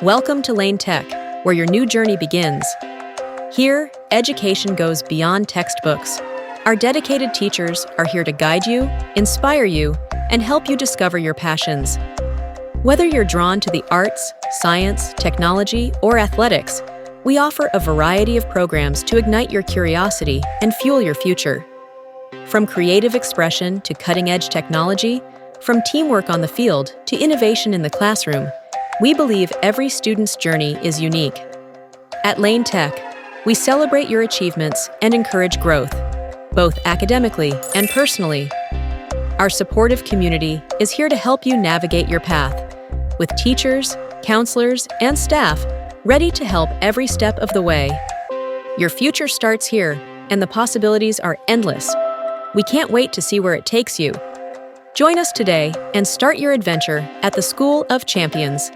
Welcome to Lane Tech, where your new journey begins. Here, education goes beyond textbooks. Our dedicated teachers are here to guide you, inspire you, and help you discover your passions. Whether you're drawn to the arts, science, technology, or athletics, we offer a variety of programs to ignite your curiosity and fuel your future. From creative expression to cutting-edge technology, from teamwork on the field to innovation in the classroom, we believe every student's journey is unique. At Lane Tech, we celebrate your achievements and encourage growth, both academically and personally. Our supportive community is here to help you navigate your path, with teachers, counselors, and staff ready to help every step of the way. Your future starts here, and the possibilities are endless. We can't wait to see where it takes you. Join us today and start your adventure at the School of Champions.